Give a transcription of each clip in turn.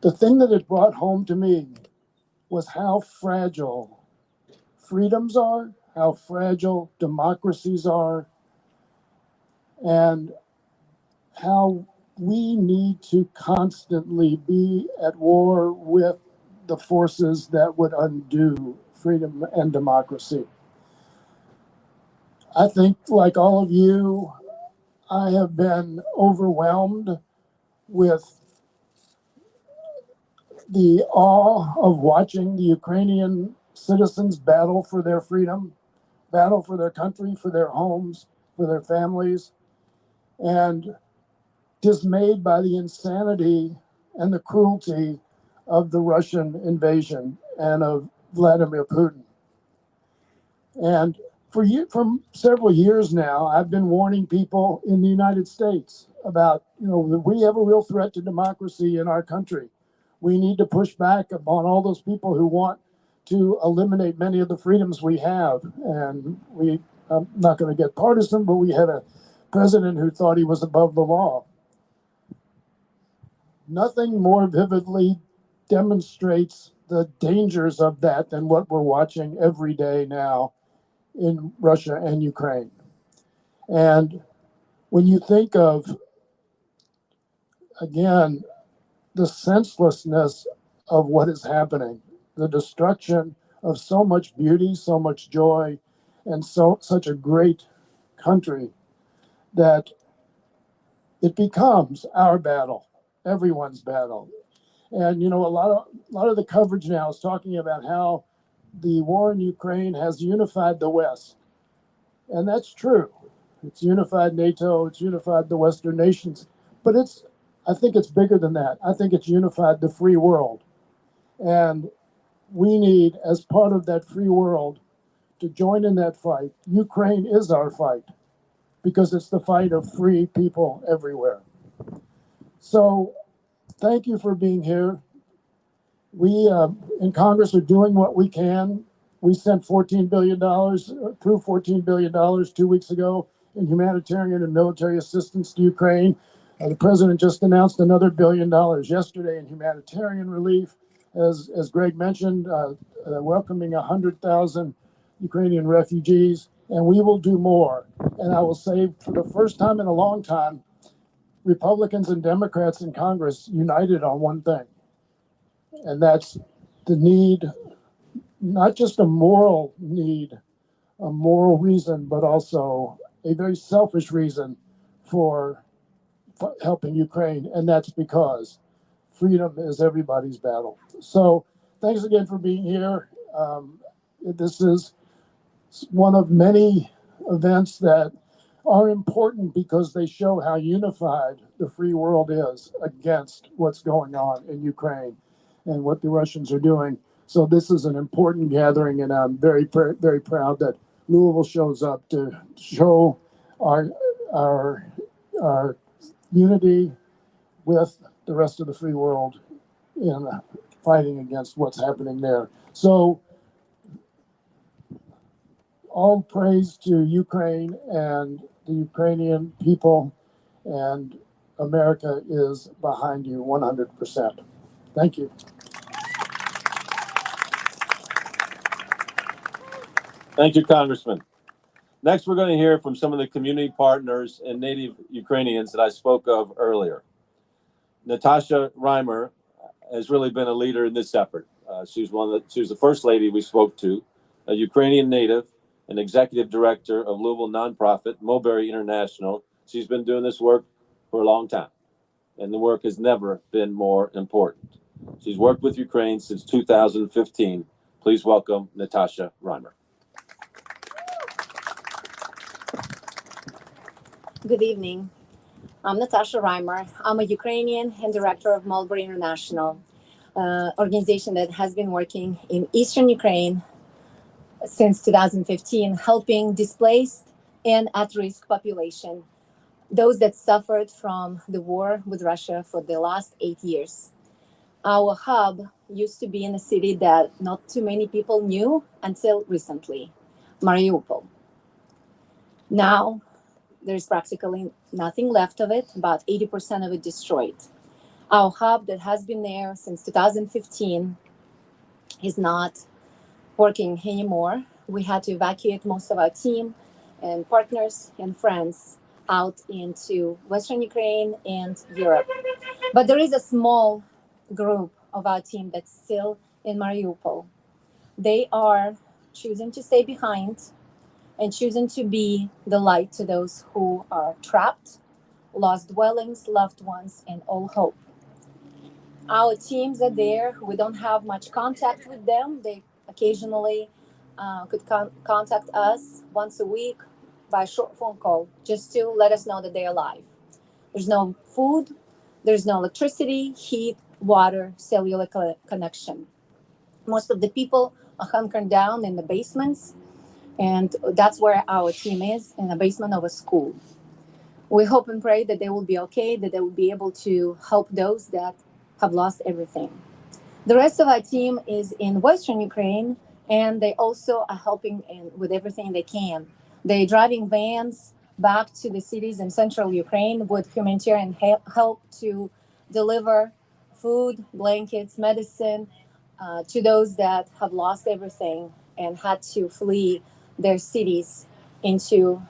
The thing that it brought home to me was how fragile freedoms are, how fragile democracies are, and how we need to constantly be at war with the forces that would undo freedom and democracy. I think, like all of you, I have been overwhelmed with the awe of watching the Ukrainian citizens battle for their freedom, battle for their country, for their homes, for their families, and dismayed by the insanity and the cruelty of the Russian invasion and of Vladimir Putin. And for several years now, I've been warning people in the United States about, we have a real threat to democracy in our country. We need to push back upon all those people who want to eliminate many of the freedoms we have. And I'm not going to get partisan, but we had a president who thought he was above the law. Nothing more vividly demonstrates the dangers of that than what we're watching every day now in Russia and Ukraine. And when you think of, again, the senselessness of what is happening, the destruction of so much beauty, so much joy, and such a great country, that it becomes our battle, everyone's battle. And a lot of the coverage now is talking about how the war in Ukraine has unified the West. And that's true. It's unified NATO, it's unified the Western nations. But I think it's bigger than that. I think it's unified the free world. And we need, as part of that free world, to join in that fight. Ukraine is our fight because it's the fight of free people everywhere. So thank you for being here. We in Congress are doing what we can. We sent $14 billion, approved $14 billion 2 weeks ago in humanitarian and military assistance to Ukraine. The president just announced another $1 billion yesterday in humanitarian relief. As Greg mentioned, welcoming 100,000 Ukrainian refugees, and we will do more. And I will say, for the first time in a long time, Republicans and Democrats in Congress united on one thing. And that's the need, not just a moral need, a moral reason, but also a very selfish reason for helping Ukraine. And that's because freedom is everybody's battle. So thanks again for being here. This is one of many events that are important because they show how unified the free world is against what's going on in Ukraine and what the Russians are doing. So this is an important gathering, and I'm very, very proud that Louisville shows up to show our unity with the rest of the free world in fighting against what's happening there. So all praise to Ukraine and the Ukrainian people, and America is behind you 100%. Thank you. Thank you, Congressman. Next, we're going to hear from some of the community partners and Native Ukrainians that I spoke of earlier. Natasha Reimer has really been a leader in this effort. She was the first lady we spoke to, a Ukrainian native, an executive director of Louisville nonprofit Mulberry International. She's been doing this work for a long time, and the work has never been more important. She's worked with Ukraine since 2015. Please welcome Natasha Reimer. Good evening. I'm Natasha Reimer. I'm a Ukrainian and director of Mulberry International, organization that has been working in Eastern Ukraine since 2015, helping displaced and at-risk population, those that suffered from the war with Russia for the last 8 years. Our hub used to be in a city that not too many people knew until recently, Mariupol. Now, there's practically nothing left of it, about 80% of it destroyed. Our hub that has been there since 2015 is not working anymore. We had to evacuate most of our team and partners and friends out into Western Ukraine and Europe. But there is a small group of our team that's still in Mariupol. They are choosing to stay behind and choosing to be the light to those who are trapped, lost dwellings, loved ones, and all hope. Our teams are there. We don't have much contact with them. They occasionally could contact us once a week by a short phone call just to let us know that they're alive. There's no food, there's no electricity, heat, water, cellular connection. Most of the people are hunkered down in the basements, and that's where our team is, in the basement of a school. We hope and pray that they will be okay, that they will be able to help those that have lost everything. The rest of our team is in Western Ukraine, and they also are helping with everything they can. They're driving vans back to the cities in central Ukraine with humanitarian help to deliver food, blankets, medicine to those that have lost everything and had to flee their cities into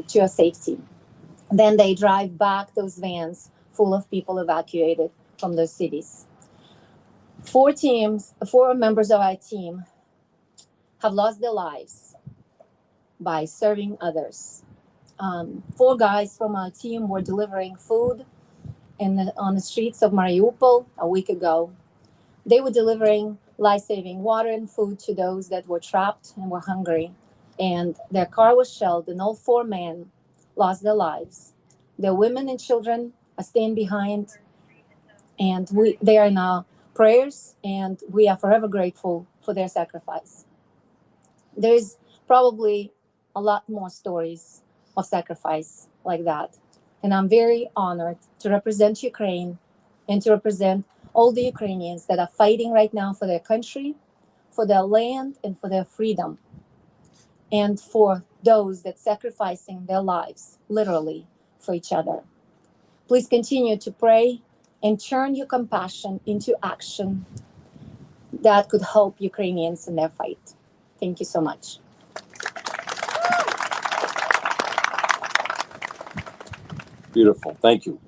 to a safety. Then they drive back those vans full of people evacuated from those cities. Four members of our team have lost their lives by serving others. Four guys from our team were delivering food on the streets of Mariupol a week ago. They were delivering life-saving water and food to those that were trapped and were hungry. And their car was shelled, and all four men lost their lives. Their women and children are staying behind, and they are in our prayers, and we are forever grateful for their sacrifice. There's probably a lot more stories of sacrifice like that. And I'm very honored to represent Ukraine and to represent all the Ukrainians that are fighting right now for their country, for their land, and for their freedom, and for those that sacrificing their lives, literally, for each other. Please continue to pray and turn your compassion into action that could help Ukrainians in their fight. Thank you so much. Beautiful. Thank you.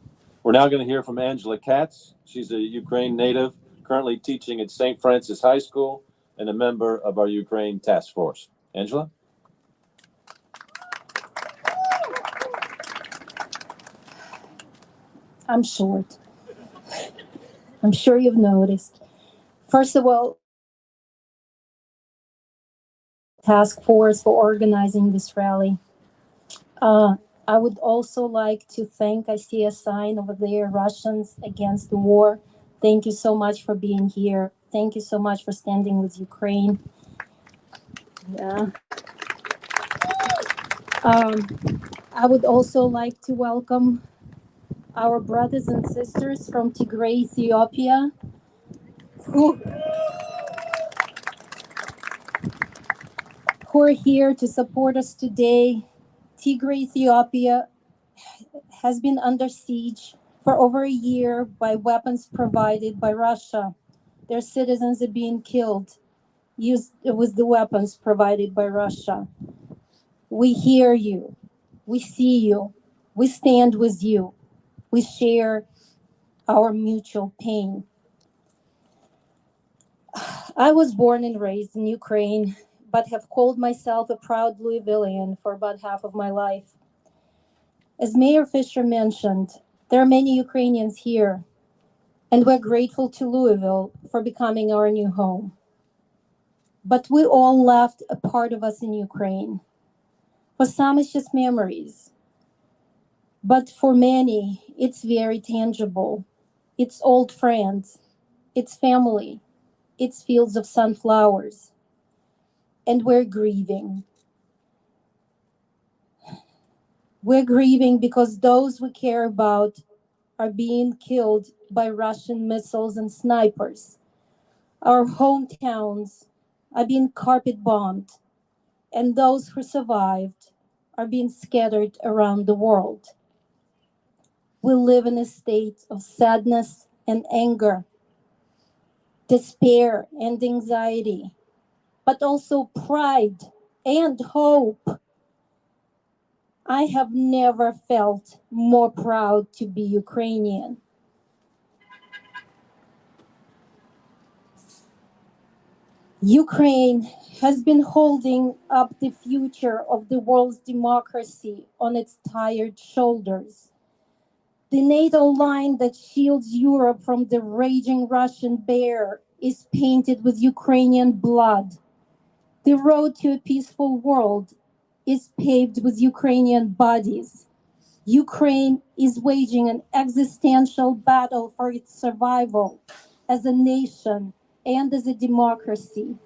We're now going to hear from Angela Katz. She's a Ukraine native, currently teaching at St. Francis High School and a member of our Ukraine task force. Angela? I'm short. I'm sure you've noticed. First of all, task force for organizing this rally. I would also like to thank, I see a sign over there, Russians Against the War. Thank you so much for being here. Thank you so much for standing with Ukraine. Yeah. I would also like to welcome our brothers and sisters from Tigray, Ethiopia, who are here to support us today. Tigray, Ethiopia has been under siege for over a year by weapons provided by Russia. Their citizens are being killed used with the weapons provided by Russia. We hear you. We see you. We stand with you. We share our mutual pain. I was born and raised in Ukraine, but have called myself a proud Louisvillian for about half of my life. As Mayor Fisher mentioned, there are many Ukrainians here, and we're grateful to Louisville for becoming our new home. But we all left a part of us in Ukraine. For some, it's just memories. But for many, it's very tangible. It's old friends, it's family, it's fields of sunflowers. And we're grieving. We're grieving because those we care about are being killed by Russian missiles and snipers. Our hometowns are being carpet bombed, and those who survived are being scattered around the world. We live in a state of sadness and anger, despair and anxiety, but also pride and hope. I have never felt more proud to be Ukrainian. Ukraine has been holding up the future of the world's democracy on its tired shoulders. The NATO line that shields Europe from the raging Russian bear is painted with Ukrainian blood. The road to a peaceful world is paved with Ukrainian bodies. Ukraine is waging an existential battle for its survival as a nation and as a democracy.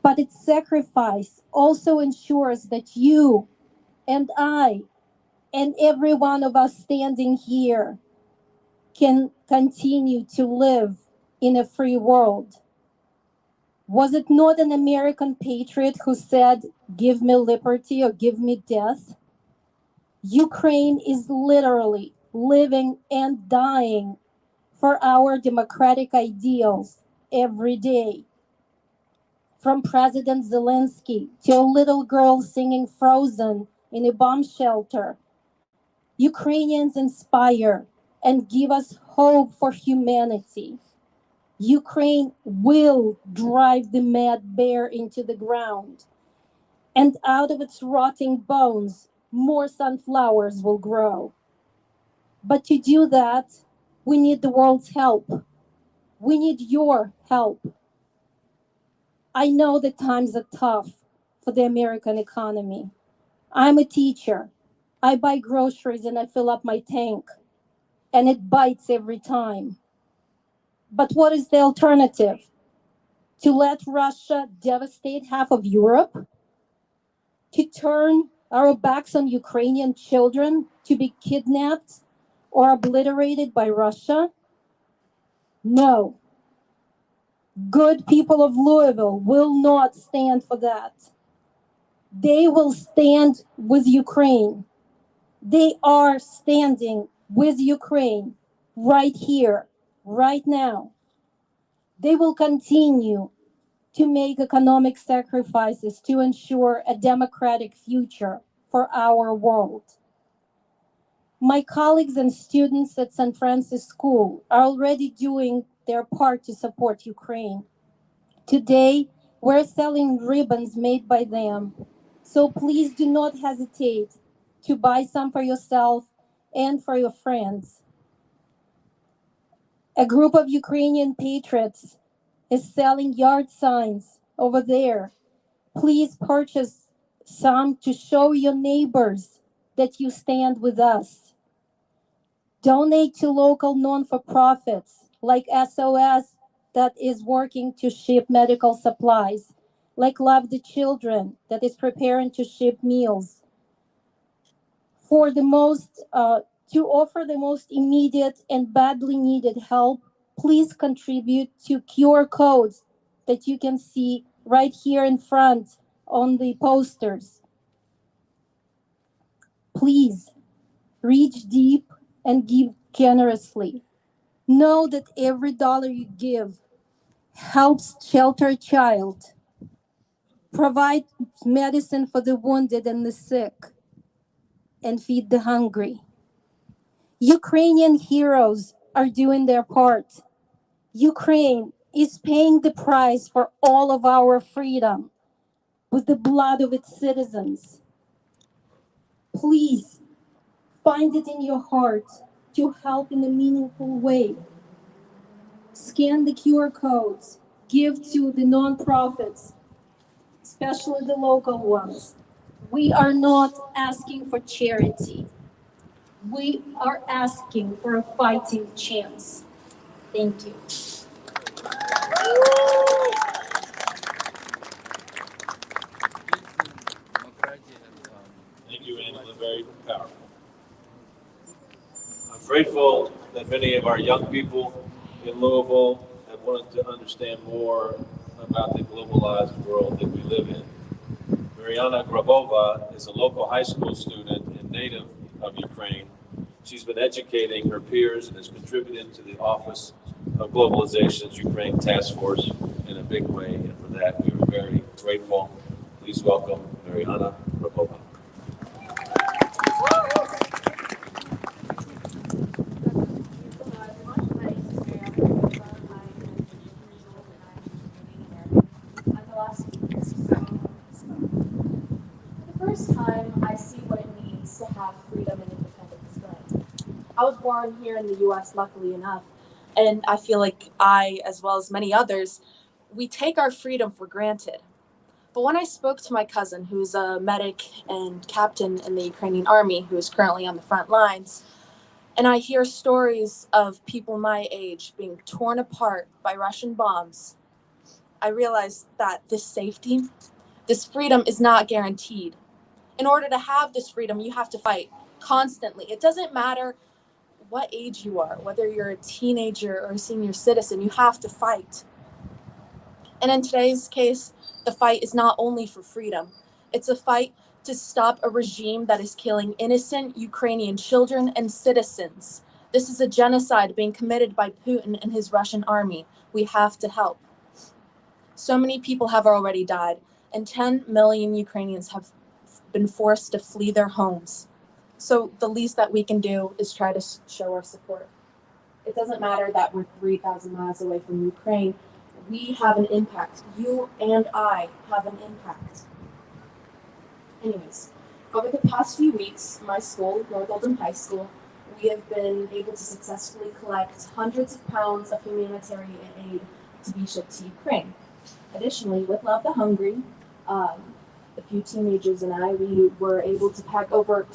But its sacrifice also ensures that you and I and every one of us standing here can continue to live in a free world. Was it not an American patriot who said, "Give me liberty or give me death"? Ukraine is literally living and dying for our democratic ideals every day. From President Zelensky to a little girl singing Frozen in a bomb shelter, Ukrainians inspire and give us hope for humanity. Ukraine will drive the mad bear into the ground, and out of its rotting bones, more sunflowers will grow. But to do that, we need the world's help. We need your help. I know that times are tough for the American economy. I'm a teacher. I buy groceries and I fill up my tank, and it bites every time. But what is the alternative? To let Russia devastate half of Europe? To turn our backs on Ukrainian children to be kidnapped or obliterated by Russia? No. Good people of Louisville will not stand for that. They will stand with Ukraine. They are standing with Ukraine right here, right now. They will continue to make economic sacrifices to ensure a democratic future for our world. My colleagues and students at San Francis School are already doing their part to support Ukraine. Today, we're selling ribbons made by them. So please do not hesitate to buy some for yourself and for your friends. A group of Ukrainian patriots is selling yard signs over there. Please purchase some to show your neighbors that you stand with us. Donate to local non-for-profits like SOS that is working to ship medical supplies, like Love the Children that is preparing to ship meals. For the most, to offer the most immediate and badly needed help, please contribute to QR codes that you can see right here in front on the posters. Please reach deep and give generously. Know that every dollar you give helps shelter a child, provide medicine for the wounded and the sick, and feed the hungry. Ukrainian heroes are doing their part. Ukraine is paying the price for all of our freedom with the blood of its citizens. Please find it in your heart to help in a meaningful way. Scan the QR codes, give to the nonprofits, especially the local ones. We are not asking for charity. We are asking for a fighting chance. Thank you. Thank you, Angela. Very powerful. I'm grateful that many of our young people in Louisville have wanted to understand more about the globalized world that we live in. Mariana Grabova is a local high school student and native of Ukraine. She's been educating her peers and has contributed to the Office of Globalization's Ukraine Task Force in a big way, and for that we are very grateful. Please welcome Mariana Rapova. First time I see what it means to have freedom and independence. I was born here in the U.S., luckily enough, and I feel like I, as well as many others, we take our freedom for granted. But when I spoke to my cousin, who's a medic and captain in the Ukrainian army, who is currently on the front lines, and I hear stories of people my age being torn apart by Russian bombs, I realized that this safety, this freedom is not guaranteed. In order to have this freedom, you have to fight constantly. It doesn't matter what age you are, whether you're a teenager or a senior citizen, you have to fight. And in today's case, the fight is not only for freedom, it's a fight to stop a regime that is killing innocent Ukrainian children and citizens. This is a genocide being committed by Putin and his Russian army. We have to help. So many people have already died, and 10 million Ukrainians have been forced to flee their homes. So the least that we can do is try to show our support. It doesn't matter that we're 3,000 miles away from Ukraine. We have an impact. You and I have an impact. Anyways, over the past few weeks, my school, North Oldham High School, we have been able to successfully collect hundreds of pounds of humanitarian aid to be shipped to Ukraine. Additionally, with Love the Hungry, a few teenagers and I, we were able to pack over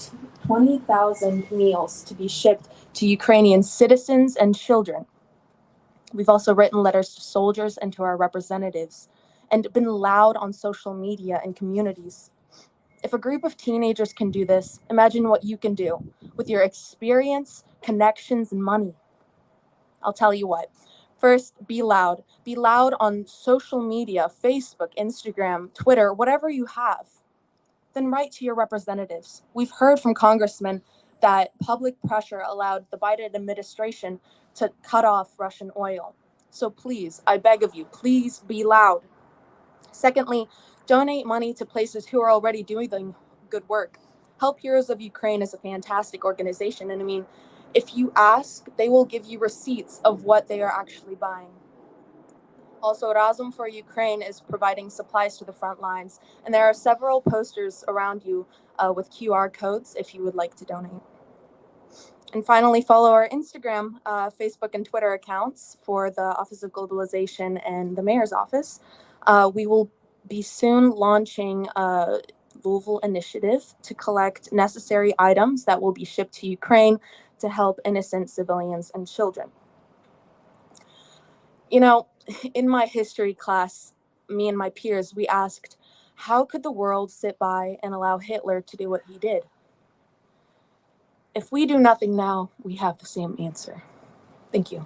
20,000 meals to be shipped to Ukrainian citizens and children. We've also written letters to soldiers and to our representatives, and been loud on social media and communities. If a group of teenagers can do this, imagine what you can do with your experience, connections, and money. I'll tell you what. First, be loud. Be loud on social media, Facebook, Instagram, Twitter, whatever you have. Then write to your representatives. We've heard from congressmen that public pressure allowed the Biden administration to cut off Russian oil. So please, I beg of you, please be loud. Secondly, donate money to places who are already doing good work. Help Heroes of Ukraine is a fantastic organization, and I mean, if you ask, they will give you receipts of what they are actually buying. Also, Razum for Ukraine is providing supplies to the front lines, and there are several posters around you with QR codes if you would like to donate. And finally, follow our Instagram, Facebook, and Twitter accounts for the Office of Globalization and the Mayor's Office. We will be soon launching a Louisville initiative to collect necessary items that will be shipped to Ukraine to help innocent civilians and children. You know, in my history class, me and my peers, we asked, how could the world sit by and allow Hitler to do what he did? If we do nothing now, we have the same answer. Thank you.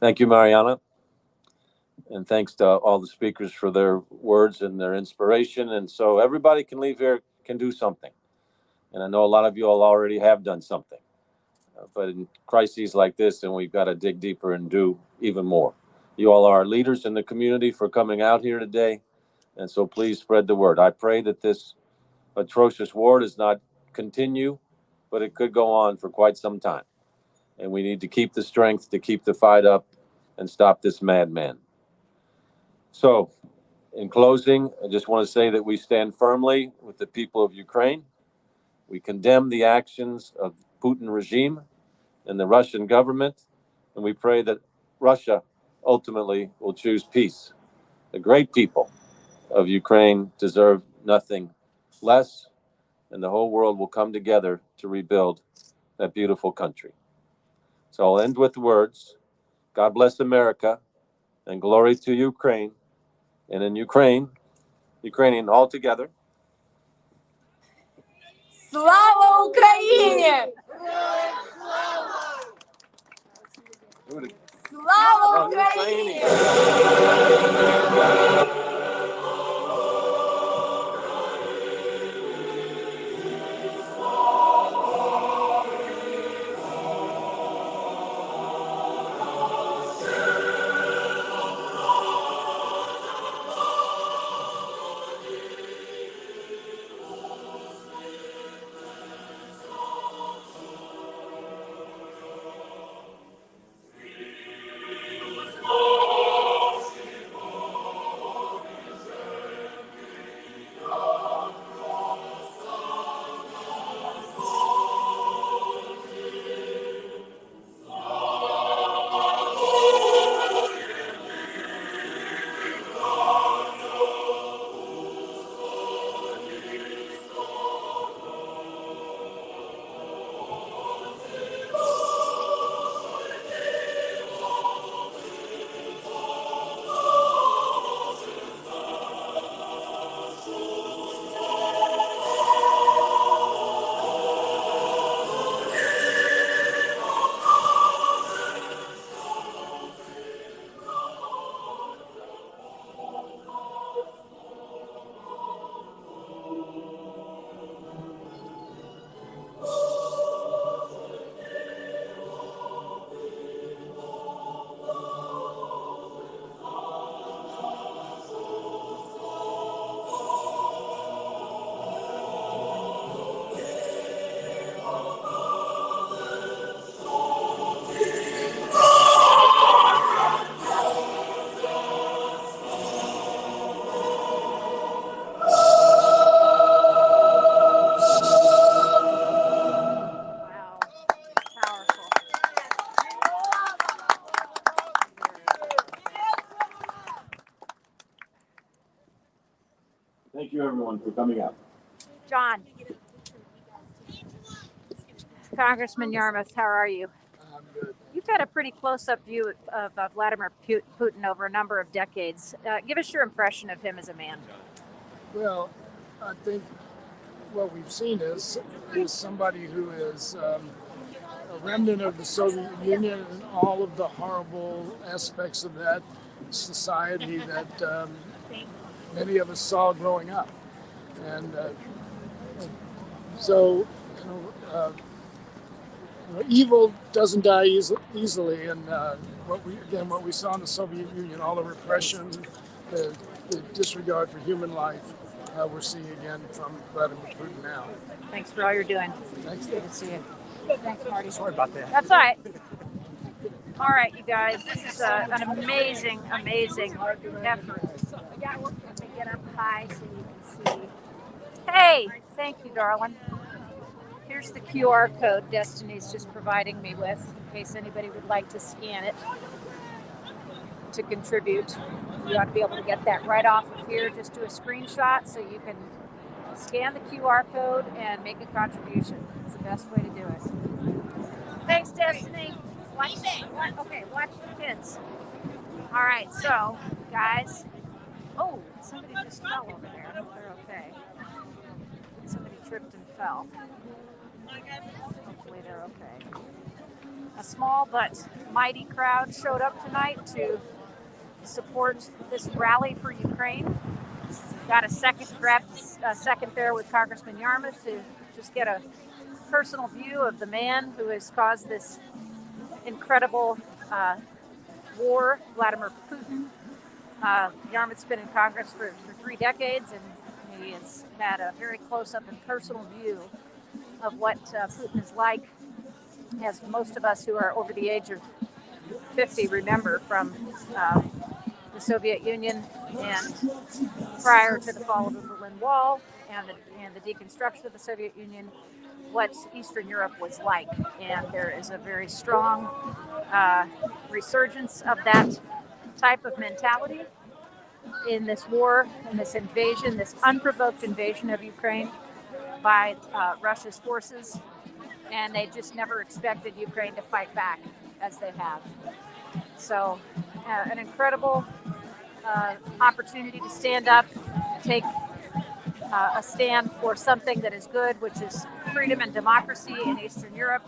Thank you, Mariana. And thanks to all the speakers for their words and their inspiration. And so everybody can leave here, can do something. And I know a lot of you all already have done something. But in crises like this, and we've got to dig deeper and do even more. You all are leaders in the community for coming out here today. And so please spread the word. I pray that this atrocious war does not continue, but it could go on for quite some time. And we need to keep the strength to keep the fight up and stop this madman. So, in closing, I just want to say that we stand firmly with the people of Ukraine. We condemn the actions of the Putin regime and the Russian government, and we pray that Russia ultimately will choose peace. The great people of Ukraine deserve nothing less, and the whole world will come together to rebuild that beautiful country. So I'll end with the words, God bless America, and glory to Ukraine. And in Ukrainian all together. Слава Україні! Слава Україні! Wow, powerful. Thank you, everyone, for coming out. John, Congressman Yarmouth, how are you? I'm good. You've had a pretty close-up view of Vladimir Putin over a number of decades. Give us your impression of him as a man. Well, I think what we've seen is somebody who is a remnant of the Soviet Union and all of the horrible aspects of that society that many of us saw growing up. And so, evil doesn't die easily. And what we saw in the Soviet Union, all the repression, the disregard for human life, we're seeing again from Vladimir Putin now. Thanks for all you're doing. Thanks. Good to see you. Thanks, Marty. Sorry about that. That's all right. All right, you guys. This is an amazing, amazing effort. Let me get up high so you can see. Hey, thank you, darling. Here's the QR code Destiny's just providing me with, in case anybody would like to scan it to contribute. You ought to be able to get that right off of here. Just do a screenshot so you can scan the QR code and make a contribution. It's the best way to do it. Thanks, Destiny. Watch the kids. All right, so, guys. Oh, somebody just fell over there. I hope they're okay. Somebody tripped and fell. Hopefully they're okay. A small but mighty crowd showed up tonight to support this rally for Ukraine. Got grabbed a second there with Congressman Yarmouth to just get a personal view of the man who has caused this incredible war, Vladimir Putin. Yarmouth's been in Congress for 3 decades, and he has had a very close-up and personal view of what Putin is like, as most of us who are over the age of 50 remember from the Soviet Union and prior to the fall of the Berlin Wall and the deconstruction of the Soviet Union, what Eastern Europe was like. And there is a very strong resurgence of that type of mentality in this war, in this invasion, this unprovoked invasion of Ukraine by Russia's forces. And they just never expected Ukraine to fight back as they have. So an incredible opportunity to stand up, take a stand for something that is good, which is freedom and democracy in Eastern Europe,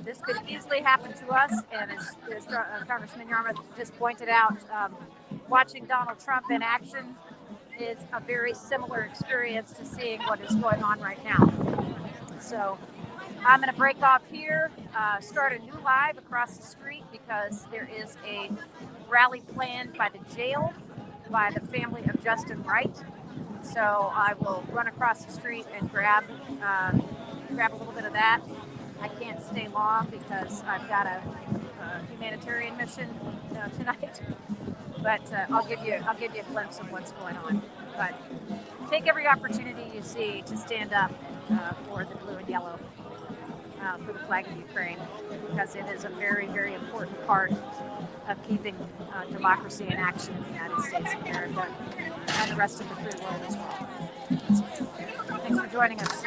this could easily happen to us. And as Congressman Yarmouth just pointed out, watching Donald Trump in action is a very similar experience to seeing what is going on right now. So I'm going to break off here, start a new live across the street because there is a rally planned by the jail by the family of Justin Wright. So I will run across the street and grab a little bit of that. I can't stay long because I've got a humanitarian mission tonight. But I'll give you a glimpse of what's going on. But take every opportunity you see to stand up for the blue and yellow, for the flag of Ukraine, because it is a very, very important part of keeping democracy in action in the United States of America and the rest of the free world as well. Thanks for joining us.